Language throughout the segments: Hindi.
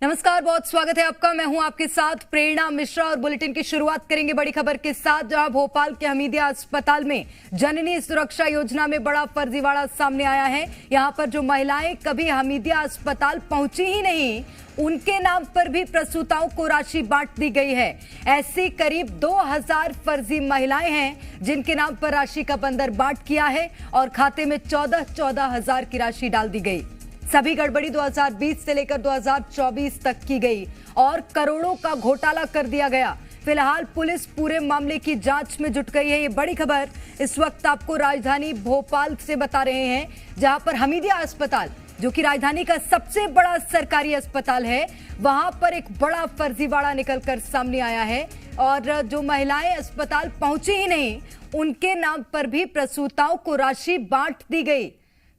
नमस्कार, बहुत स्वागत है आपका। मैं हूं आपके साथ प्रेरणा मिश्रा और बुलेटिन की शुरुआत करेंगे बड़ी खबर के साथ, जहां भोपाल के हमीदिया अस्पताल में जननी सुरक्षा योजना में बड़ा फर्जीवाड़ा सामने आया है। यहां पर जो महिलाएं कभी हमीदिया अस्पताल पहुंची ही नहीं, उनके नाम पर भी प्रसूताओं को राशि बांट दी गई है। ऐसी करीब 2000 फर्जी महिलाएं हैं जिनके नाम पर राशि का बंदर बांट किया है और खाते में 14 हजार की राशि डाल दी गई। सभी गड़बड़ी 2020 से लेकर 2024 तक की गई और करोड़ों का घोटाला कर दिया गया। फिलहाल पुलिस पूरे मामले की जांच में जुट गई है। ये बड़ी खबर इस वक्त आपको राजधानी भोपाल से बता रहे हैं, जहां पर हमीदिया अस्पताल, जो कि राजधानी का सबसे बड़ा सरकारी अस्पताल है, वहां पर एक बड़ा फर्जीवाड़ा निकलकर सामने आया है और जो महिलाएं अस्पताल पहुंची ही नहीं, उनके नाम पर भी प्रसूताओं को राशि बांट दी गई।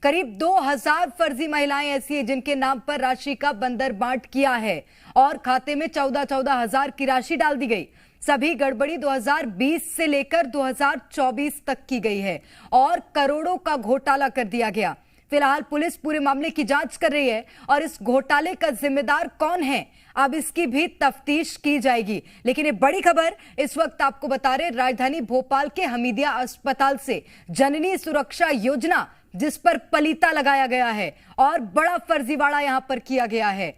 करीब 2000 फर्जी महिलाएं ऐसी हैं जिनके नाम पर राशि का बंदर बांट किया है और खाते में 14 हजार की राशि डाल दी गई। सभी गड़बड़ी 2020 से लेकर 2024 तक की गई है और करोड़ों का घोटाला कर दिया गया। फिलहाल पुलिस पूरे मामले की जांच कर रही है और इस घोटाले का जिम्मेदार कौन है, अब इसकी भी तफ्तीश की जाएगी। लेकिन ये बड़ी खबर इस वक्त आपको बता रहे, राजधानी भोपाल के हमीदिया अस्पताल से जननी सुरक्षा योजना, जिस पर पलीता लगाया गया है और बड़ा फर्जीवाड़ा यहां पर किया गया है।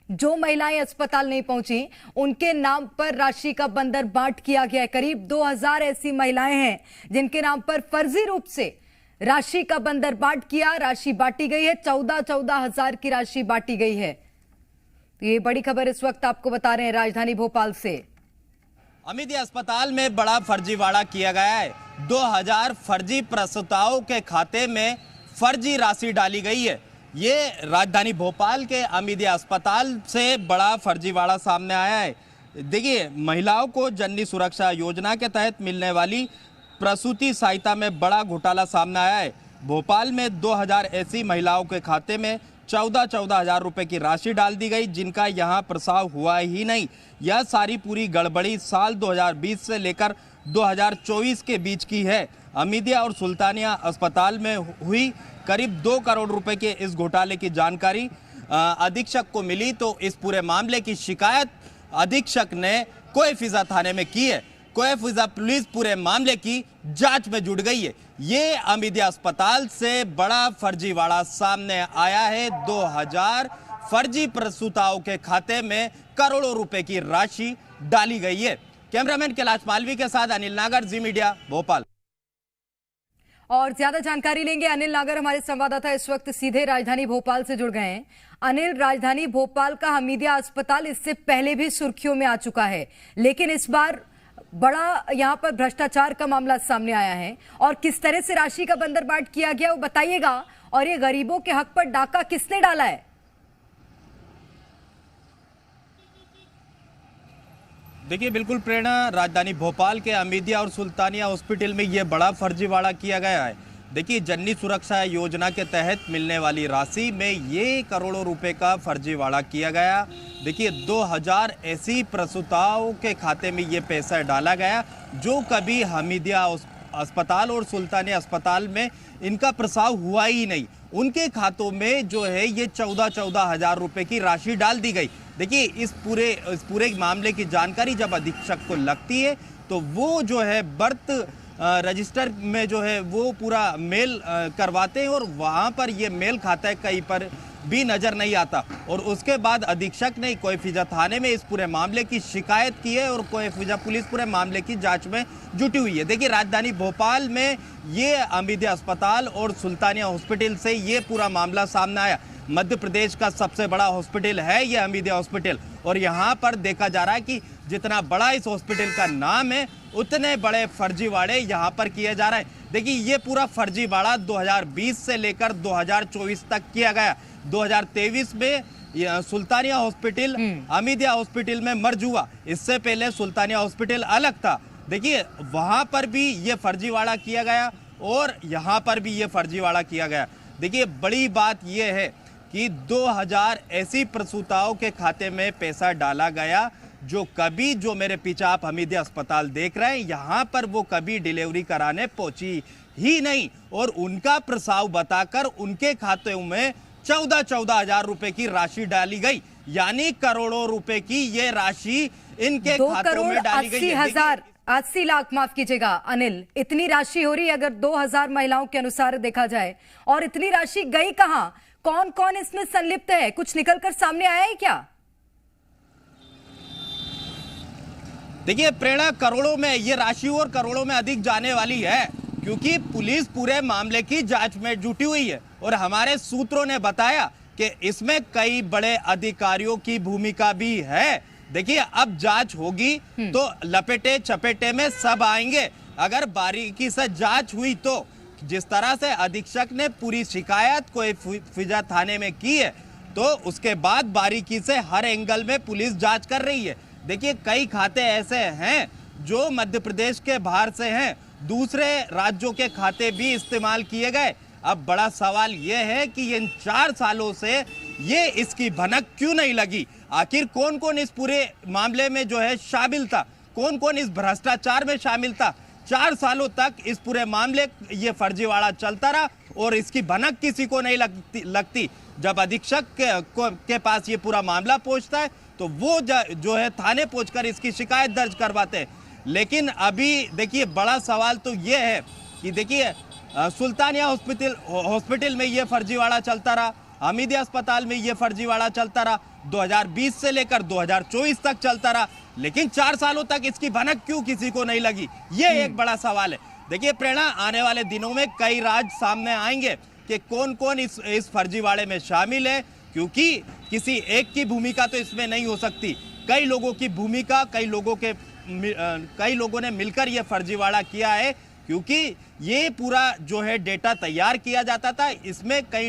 जो महिलाएं अस्पताल नहीं पहुंची, उनके नाम पर राशि का बंदर बांट किया गया है। करीब 2000 ऐसी महिलाएं हैं जिनके नाम पर फर्जी रूप से राशि का बंदर बांट किया, राशि बांटी गई है। 14 हजार की राशि बांटी गई है। तो ये बड़ी खबर इस वक्त आपको बता रहे हैं राजधानी भोपाल से। हमीदिया अस्पताल में बड़ा फर्जीवाड़ा किया गया है। 2000 फर्जी प्रसूताओं के खाते में फर्जी राशि डाली गई है। ये राजधानी भोपाल के हमीदिया अस्पताल से बड़ा फर्जीवाड़ा सामने आया है। देखिए, महिलाओं को जननी सुरक्षा योजना के तहत मिलने वाली प्रसूति सहायता में बड़ा घोटाला सामने आया है। भोपाल में 2000 ऐसी महिलाओं के खाते में 14 हजार रुपए की राशि डाल दी गई, जिनका यहाँ प्रसव हुआ ही नहीं। यह सारी पूरी गड़बड़ी साल 2020 से लेकर 2024 के बीच की है। हमीदिया और सुल्तानिया अस्पताल में हुई करीब 2 करोड़ रुपए के इस घोटाले की जानकारी अधीक्षक को मिली, तो इस पूरे मामले की शिकायत अधीक्षक ने कोएफिजा थाने में की है। कोएफिजा पुलिस पूरे मामले की जांच में जुट गई है। ये हमीदिया अस्पताल से बड़ा फर्जीवाड़ा सामने आया है। 2000 फर्जी प्रसूताओं के खाते में करोड़ों रुपए की राशि डाली गई है। कैमरामैन कैलाश मालवी के साथ अनिल नागर, जी मीडिया, भोपाल। और ज्यादा जानकारी लेंगे। अनिल नागर हमारे संवाददाता इस वक्त सीधे राजधानी भोपाल से जुड़ गए हैं। अनिल, राजधानी भोपाल का हमीदिया अस्पताल इससे पहले भी सुर्खियों में आ चुका है, लेकिन इस बार बड़ा यहां पर भ्रष्टाचार का मामला सामने आया है और किस तरह से राशि का बंदर बांट किया गया वो बताइएगा, और ये गरीबों के हक पर डाका किसने डाला है? देखिए, बिल्कुल प्रेरणा, राजधानी भोपाल के हमीदिया और सुल्तानिया हॉस्पिटल में ये बड़ा फर्जीवाड़ा किया गया है। देखिए, जननी सुरक्षा योजना के तहत मिलने वाली राशि में ये करोड़ों रुपए का फर्जीवाड़ा किया गया। देखिए, 2000 ऐसी प्रसूताओं के खाते में ये पैसा डाला गया जो कभी हमीदिया अस्पताल और सुल्तानिया अस्पताल में इनका प्रसव हुआ ही नहीं। उनके खातों में जो है ये 14 हजार रुपए की राशि डाल दी गई। देखिए, इस पूरे मामले की जानकारी जब अधीक्षक को लगती है तो वो जो है बर्थ रजिस्टर में जो है वो पूरा मेल करवाते हैं और वहाँ पर ये मेल खाता है कहीं पर भी नज़र नहीं आता। और उसके बाद अधीक्षक ने कोएफिजा थाने में इस पूरे मामले की शिकायत की है और कोएफिजा पुलिस पूरे मामले की जांच में जुटी हुई है। देखिए, राजधानी भोपाल में ये हमीदिया अस्पताल और सुल्तानिया हॉस्पिटल से ये पूरा मामला सामने आया। मध्य प्रदेश का सबसे बड़ा हॉस्पिटल है ये हमीदिया हॉस्पिटल, और यहाँ पर देखा जा रहा है कि जितना बड़ा इस हॉस्पिटल का नाम है, उतने बड़े फर्जीवाड़े यहाँ पर किए जा रहे हैं। देखिए, ये पूरा फर्जीवाड़ा 2020 से लेकर 2024 तक किया गया। 2023 में सुल्तानिया हॉस्पिटल हमीदिया हॉस्पिटल में मर्ज हुआ। इससे पहले सुल्तानिया हॉस्पिटल अलग था। देखिए, वहां पर भी ये फर्जीवाड़ा किया गया और यहाँ पर भी ये फर्जीवाड़ा किया गया। देखिए, बड़ी बात यह है कि 2000 ऐसी प्रसूताओं के खाते में पैसा डाला गया जो कभी, जो मेरे पीछे आप हमीदिया अस्पताल देख रहे हैं, यहाँ पर वो कभी डिलीवरी कराने पहुंची ही नहीं और उनका प्रसव बताकर उनके खाते में 14 हजार रुपए की राशि डाली गई, यानी करोड़ों रुपए की ये राशि इनके खातों में डाली गई। 80 लाख, माफ कीजिएगा अनिल, इतनी राशि हो रही है अगर 2000 महिलाओं के अनुसार देखा जाए, और इतनी राशि गई कहां, कौन कौन इसमें संलिप्त है, कुछ निकलकर सामने आया है क्या? देखिए प्रेरणा, करोड़ों में ये राशि और करोड़ों में अधिक जाने वाली है, क्योंकि पुलिस पूरे मामले की जांच में जुटी हुई है और हमारे सूत्रों ने बताया कि इसमें कई बड़े अधिकारियों की भूमिका भी है। देखिए अब जांच होगी तो लपेटे चपेटे में सब आएंगे। अगर बारीकी से जांच हुई तो जिस तरह से अधीक्षक ने पूरी शिकायत कोई फिजा थाने में की है, तो उसके बाद बारीकी से हर एंगल में पुलिस जांच कर रही है। देखिए कई खाते ऐसे हैं जो मध्य प्रदेश के बाहर से हैं, दूसरे राज्यों के खाते भी इस्तेमाल किए गए। अब बड़ा सवाल यह है कि इन 4 सालों से ये इसकी भनक क्यों नहीं लगी, आखिर कौन कौन इस पूरे मामले में जो है शामिल था, कौन कौन इस भ्रष्टाचार में शामिल था। 4 सालों तक इस पूरे मामले ये फर्जीवाड़ा चलता रहा और इसकी भनक किसी को नहीं लगती। जब अधीक्षक के पास ये पूरा मामला पहुंचता है तो वो जो है थाने पहुंचकर इसकी शिकायत दर्ज करवाते हैं। लेकिन अभी देखिए बड़ा सवाल तो ये है कि देखिए सुल्तानिया हॉस्पिटल में ये फर्जीवाड़ा चलता रहा, हमीदिया अस्पताल में ये फर्जीवाड़ा चलता रहा, 2020 से लेकर 2024 तक चलता रहा, लेकिन 4 सालों तक इसकी भनक क्यों किसी को नहीं लगी, ये एक बड़ा सवाल है। देखिए प्रेरणा, आने वाले दिनों में कई राज सामने आएंगे कि कौन कौन इस फर्जीवाड़े में शामिल है, क्योंकि किसी एक की भूमिका तो इसमें नहीं हो सकती। कई लोगों की भूमिका, कई लोगों ने मिलकर यह फर्जीवाड़ा किया है, क्योंकि ये पूरा जो है डेटा तैयार किया जाता था, इसमें कई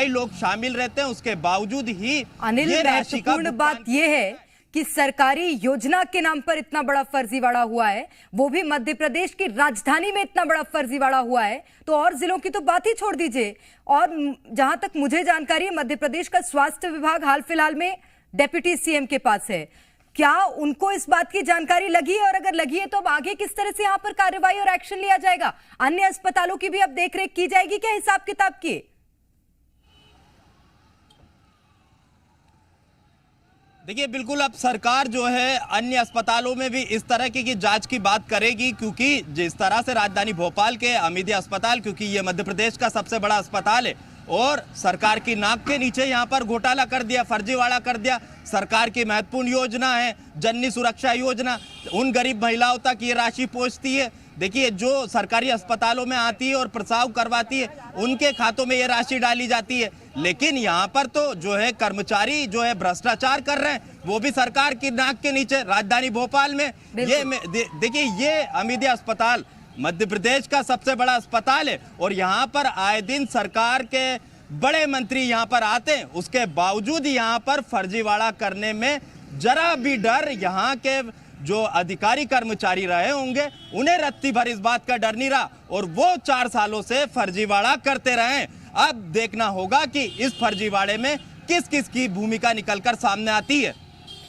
लोग शामिल रहते हैं, उसके बावजूद ही अनिल, महत्वपूर्ण बात यह है कि सरकारी योजना के नाम पर इतना बड़ा फर्जीवाड़ा हुआ है, वो भी मध्य प्रदेश की राजधानी में इतना बड़ा फर्जीवाड़ा हुआ है, तो और जिलों की तो बात ही छोड़ दीजिए। और जहां तक मुझे जानकारी है, मध्य प्रदेश का स्वास्थ्य विभाग हाल फिलहाल में डेप्यूटी सीएम के पास है। क्या उनको इस बात की जानकारी लगी है, और अगर लगी है तो अब आगे किस तरह से यहाँ पर कार्रवाई और एक्शन लिया जाएगा? अन्य अस्पतालों की भी अब देखरेख की जाएगी क्या हिसाब किताब की? देखिए बिल्कुल, अब सरकार जो है अन्य अस्पतालों में भी इस तरह की जांच की बात करेगी, क्योंकि जिस तरह से राजधानी भोपाल के हमीदिया अस्पताल, क्योंकि ये मध्य प्रदेश का सबसे बड़ा अस्पताल है और सरकार की नाक के नीचे यहाँ पर घोटाला कर दिया, फर्जीवाड़ा कर दिया। सरकार की महत्वपूर्ण योजना है जननी सुरक्षा योजना, उन गरीब महिलाओं तक ये राशि पहुँचती है। देखिए जो सरकारी अस्पतालों में आती है और प्रसव करवाती है, उनके खातों में ये राशि डाली जाती है, लेकिन यहाँ पर तो जो है कर्मचारी जो है भ्रष्टाचार कर रहे हैं, वो भी सरकार की नाक के नीचे राजधानी भोपाल में। देखिए ये हमीदिया अस्पताल मध्य प्रदेश का सबसे बड़ा अस्पताल है और यहाँ पर आए दिन सरकार के बड़े मंत्री यहाँ पर आते हैं, उसके बावजूद यहाँ पर फर्जीवाड़ा करने में जरा भी डर यहाँ के जो अधिकारी कर्मचारी रहे होंगे उन्हें रत्ती भर इस बात का डर नहीं रहा और वो 4 सालों से फर्जीवाड़ा करते रहे। अब देखना होगा कि इस फर्जीवाड़े में किस किस की भूमिका निकलकर सामने आती है।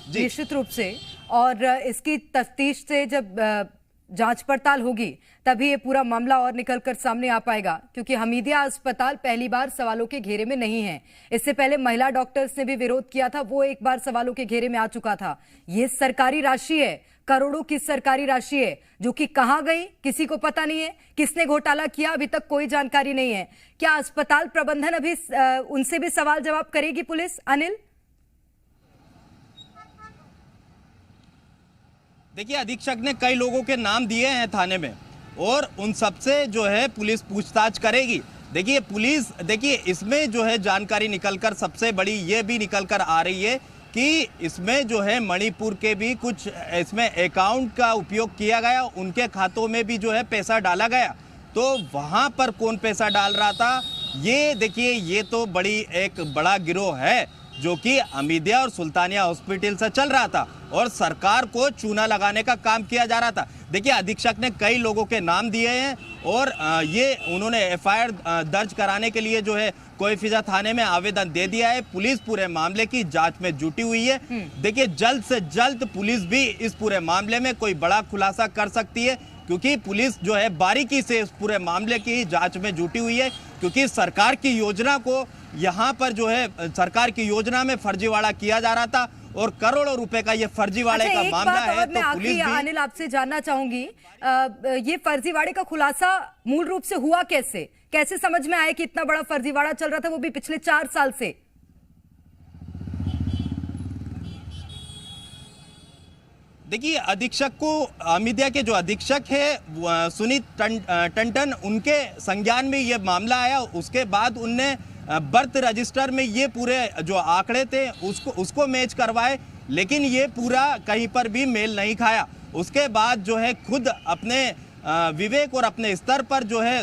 जी निश्चित रूप से, और इसकी तफ्तीश से जब जांच पड़ताल होगी तभी ये पूरा मामला और निकलकर सामने आ पाएगा, क्योंकि हमीदिया अस्पताल पहली बार सवालों के घेरे में नहीं है। इससे पहले महिला डॉक्टर्स ने भी विरोध किया था, वो एक बार सवालों के घेरे में आ चुका था। ये सरकारी राशि है, करोड़ों की सरकारी राशि है, जो कि कहां गई किसी को पता नहीं है, किसने घोटाला किया अभी तक कोई जानकारी नहीं है। क्या अस्पताल प्रबंधन अभी उनसे भी सवाल जवाब करेगी पुलिस? अनिल, देखिए अधीक्षक ने कई लोगों के नाम दिए हैं थाने में और उन सबसे जो है पुलिस पूछताछ करेगी। देखिए पुलिस, देखिए इसमें जो है जानकारी निकलकर सबसे बड़ी ये भी निकलकर आ रही है कि इसमें जो है मणिपुर के भी कुछ इसमें अकाउंट का उपयोग किया गया, उनके खातों में भी जो है पैसा डाला गया। तो वहाँ पर कौन पैसा डाल रहा था, ये देखिए ये तो बड़ी एक बड़ा गिरोह है जो कि हमीदिया और सुल्तानिया हॉस्पिटल से चल रहा था और सरकार को चूना लगाने का काम किया जा रहा था। देखिए अधीक्षक ने कई लोगों के नाम दिए हैं और ये उन्होंने एफआईआर दर्ज कराने के लिए जो है कोईफिजा थाने में आवेदन दे दिया है। पुलिस पूरे मामले की जांच में जुटी हुई है। देखिए जल्द से जल्द पुलिस भी इस पूरे मामले में कोई बड़ा खुलासा कर सकती है, क्योंकि पुलिस जो है बारीकी से इस पूरे मामले की जांच में जुटी हुई है, क्योंकि सरकार की योजना को यहाँ पर जो है सरकार की योजना में फर्जीवाड़ा किया जा रहा था और करोड़ों रुपए का ये फर्जीवाड़े का मामला है। तो पुलिस भी अनिल आपसे जानना चाहूंगी, ये फर्जीवाड़े का खुलासा मूल रूप से हुआ कैसे, कैसे समझ में आया कि इतना बड़ा फर्जीवाड़ा चल रहा था, वो भी पिछले 4 साल से? देखिए, अधीक्षक को हमीदिया के जो अधीक्षक है सुनीत टंडन, उनके संज्ञान में ये मामला आया। उसके बाद उनने बर्थ रजिस्टर में ये पूरे जो आंकड़े थे उसको मैच करवाए, लेकिन ये पूरा कहीं पर भी मेल नहीं खाया। उसके बाद जो है खुद अपने विवेक और अपने स्तर पर जो है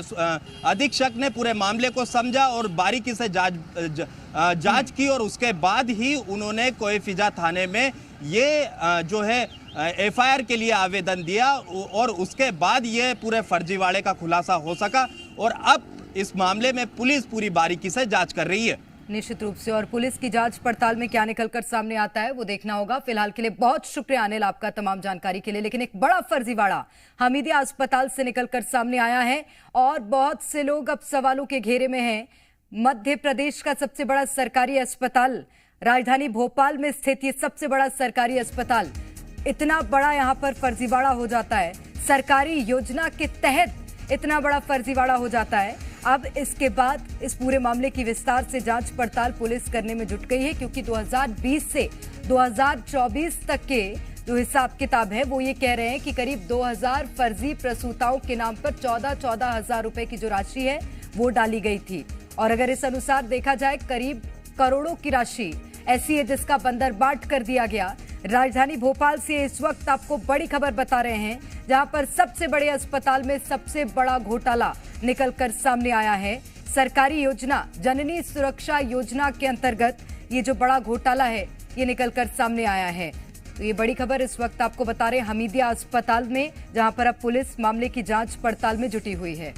अधीक्षक ने पूरे मामले को समझा और बारीकी से जांच की और उसके बाद ही उन्होंने कोएफिजा थाने में ये जो है एफआईआर के लिए आवेदन दिया और उसके बाद ये पूरे फर्जीवाड़े का खुलासा हो सका और अब इस मामले में पुलिस पूरी बारीकी से जांच कर रही है। निश्चित रूप से, और पुलिस की जांच पड़ताल में क्या निकलकर सामने आता है वो देखना होगा। फिलहाल के लिए बहुत शुक्रिया अनिल आपका तमाम जानकारी के लिए। लेकिन एक बड़ा फर्जीवाड़ा हमीदिया अस्पताल से निकलकर सामने आया है और बहुत से लोग अब सवालों के घेरे में हैं। मध्य प्रदेश का सबसे बड़ा सरकारी अस्पताल, राजधानी भोपाल में स्थित ये सबसे बड़ा सरकारी अस्पताल, इतना बड़ा यहाँ पर फर्जीवाड़ा हो जाता है, सरकारी योजना के तहत इतना बड़ा फर्जीवाड़ा हो जाता है। अब इसके बाद इस पूरे मामले की विस्तार से जांच पड़ताल पुलिस करने में जुट गई है, क्योंकि 2020 से 2024 तक के जो हिसाब किताब है वो ये कह रहे हैं कि करीब 2000 फर्जी प्रसूताओं के नाम पर 14 हजार रुपए की जो राशि है वो डाली गई थी। और अगर इस अनुसार देखा जाए करीब करोड़ों की राशि ऐसी है जिसका बंदरबाट कर दिया गया। राजधानी भोपाल से इस वक्त आपको बड़ी खबर बता रहे हैं, जहां पर सबसे बड़े अस्पताल में सबसे बड़ा घोटाला निकलकर सामने आया है। सरकारी योजना जननी सुरक्षा योजना के अंतर्गत ये जो बड़ा घोटाला है ये निकलकर सामने आया है। तो ये बड़ी खबर इस वक्त आपको बता रहे हैं हमीदिया अस्पताल में, जहां पर अब पुलिस मामले की जांच पड़ताल में जुटी हुई है।